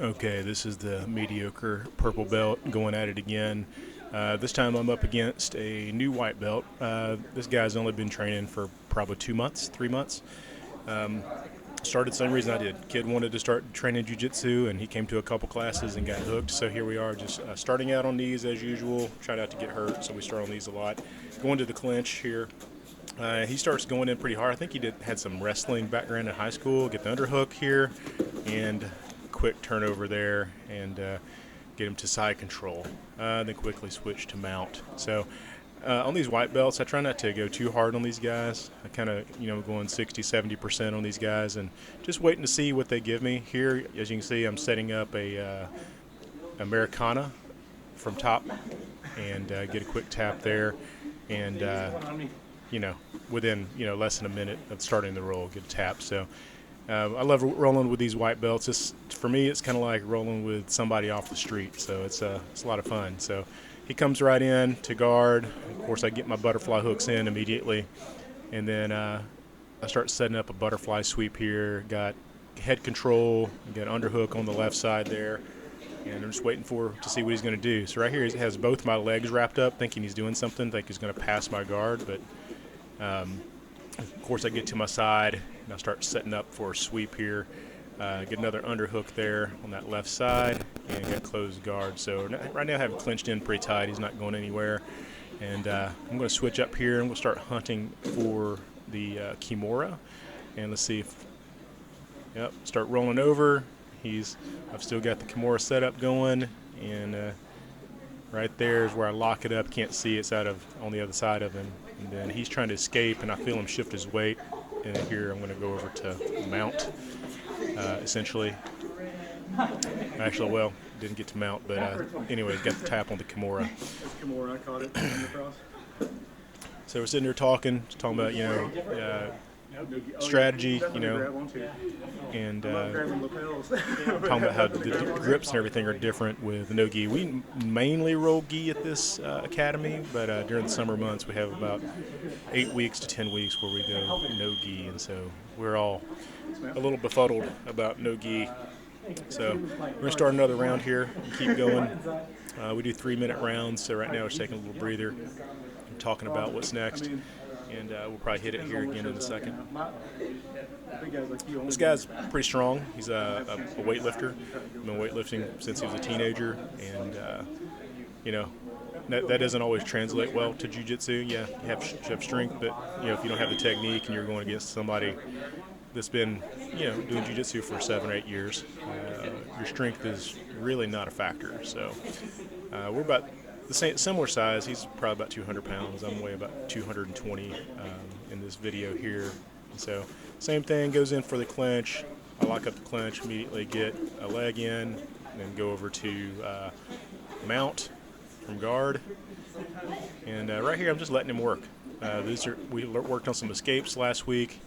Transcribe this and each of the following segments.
Okay, this is the mediocre purple belt going at it again. This time I'm up against a new white belt. This guy's only been training for probably 2 months, 3 months. Started the same reason I did. Kid wanted to start training jiu-jitsu, and he came to a couple classes and got hooked. So here we are, just starting out on knees as usual. Try not to get hurt, so we start on these a lot. Going to the clinch here. He starts going in pretty hard. I think he had some wrestling background in high school. Get the underhook here, and quick turnover there, and get him to side control. Then quickly switch to mount. So on these white belts, I try not to go too hard on these guys. I kind of, going 60, 70% on these guys, and just waiting to see what they give me. Here, as you can see, I'm setting up a Americana from top, and get a quick tap there, and within less than a minute of starting the roll, get a tap. So I love rolling with these white belts. For me, it's kind of like rolling with somebody off the street. So it's a lot of fun. So he comes right in to guard. Of course, I get my butterfly hooks in immediately, and then I start setting up a butterfly sweep here. Got head control, got underhook on the left side there, and I'm just waiting to see what he's going to do. So right here, he has both my legs wrapped up, thinking he's doing something, think he's going to pass my guard, but of course I get to my side, and I start setting up for a sweep here. Get another underhook there on that left side, and get closed guard. So right now I have him clinched in pretty tight. He's not going anywhere. And I'm going to switch up here, and we'll start hunting for the Kimura. And let's see if, start rolling over. I've still got the Kimura setup going, and right there is where I lock it up. Can't see it's on the other side of him. And then he's trying to escape, and I feel him shift his weight. And here I'm going to go over to mount, essentially. Actually, didn't get to mount, but anyways, got the tap on the Kimura. Kimura, I caught it. So we're sitting there talking about, strategy, and talking about how the grips and everything are different with no gi. We mainly roll gi at this academy, but during the summer months we have about 8 weeks to 10 weeks where we go no gi, and so we're all a little befuddled about no gi. So we're going to start another round here and keep going. We do 3-minute rounds, so right now we're taking a little breather and talking about what's next. And we'll probably hit it here again in a second. This guy's pretty strong. He's a weightlifter. He's been weightlifting since he was a teenager, and that doesn't always translate well to jiu-jitsu. Yeah, you have strength, but if you don't have the technique and you're going against somebody that's been doing jiu-jitsu for 7 or 8 years, your strength is really not a factor. So we're about the similar size. He's probably about 200 pounds. I'm weigh about 220 in this video here. So same thing, goes in for the clinch. I lock up the clinch, immediately get a leg in, and then go over to mount from guard. And right here I'm just letting him work. We worked on some escapes last week,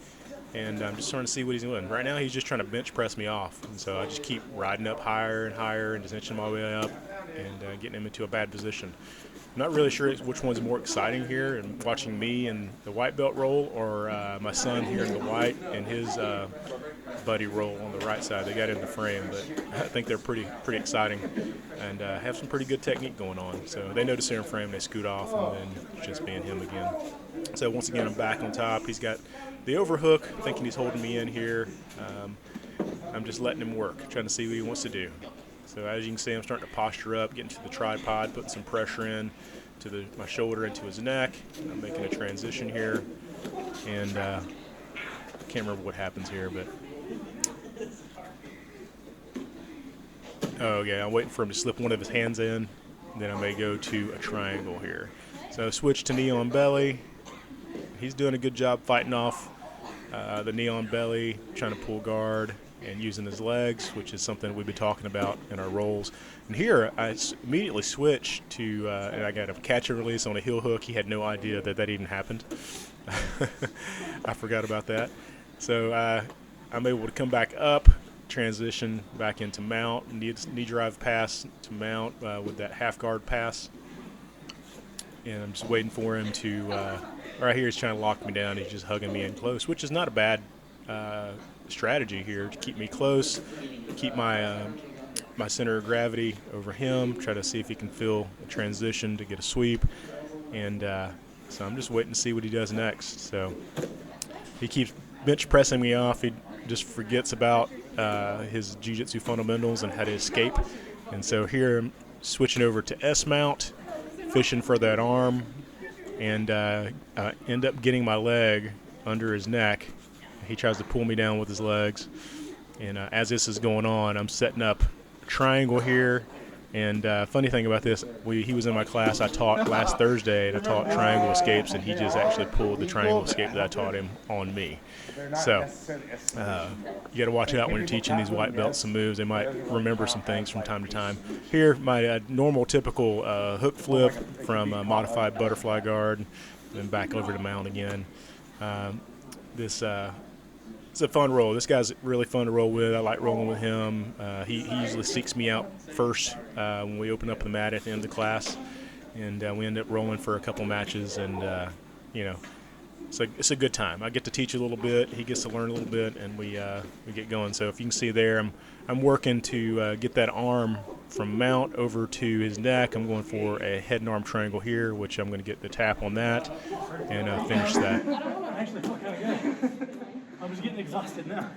and I'm just trying to see what he's doing. Right now he's just trying to bench press me off, and so I just keep riding up higher and higher and just inching my way up and getting him into a bad position. I'm not really sure which one's more exciting here, and watching me and the white belt roll, or my son here in the white and his buddy roll on the right side. They got in the frame, but I think they're pretty exciting and have some pretty good technique going on. So they notice they're in frame, they scoot off, and then it's just being him again. So once again, I'm back on top. He's got the overhook, thinking he's holding me in here. I'm just letting him work, trying to see what he wants to do. So as you can see, I'm starting to posture up, getting to the tripod, putting some pressure in to my shoulder into his neck. I'm making a transition here, and I can't remember what happens here, but I'm waiting for him to slip one of his hands in. Then I may go to a triangle here. So switch to knee on belly. He's doing a good job fighting off the knee on belly, trying to pull guard and using his legs, which is something we've been talking about in our rolls. And here I immediately switched to, and I got a catch and release on a heel hook. He had no idea that even happened. I forgot about that. So I'm able to come back up, transition back into mount, knee drive pass to mount with that half guard pass. And I'm just waiting for him to, right here he's trying to lock me down. He's just hugging me in close, which is not a bad strategy here, to keep me close, keep my my center of gravity over him, try to see if he can feel a transition to get a sweep. And so I'm just waiting to see what he does next. So he keeps bench pressing me off. He just forgets about his jiu-jitsu fundamentals and how to escape. And so here I'm switching over to S-mount, fishing for that arm, and end up getting my leg under his neck. He tries to pull me down with his legs. And as this is going on, I'm setting up a triangle here. And funny thing about this, he was in my class I taught last Thursday, and I taught triangle escapes, and he just actually pulled the triangle escape that I taught him on me. So you got to watch out when you're teaching these white belts some moves. They might remember some things from time to time. Here, my normal, typical hook flip from a modified butterfly guard, then back over to mount again. It's a fun roll. This guy's really fun to roll with. I like rolling with him. He usually seeks me out first when we open up the mat at the end of the class, and we end up rolling for a couple matches. And it's a good time. I get to teach a little bit. He gets to learn a little bit, and we get going. So if you can see there, I'm working to get that arm from mount over to his neck. I'm going for a head and arm triangle here, which I'm going to get the tap on that and finish that. I actually felt kind of good. I'm just getting exhausted now.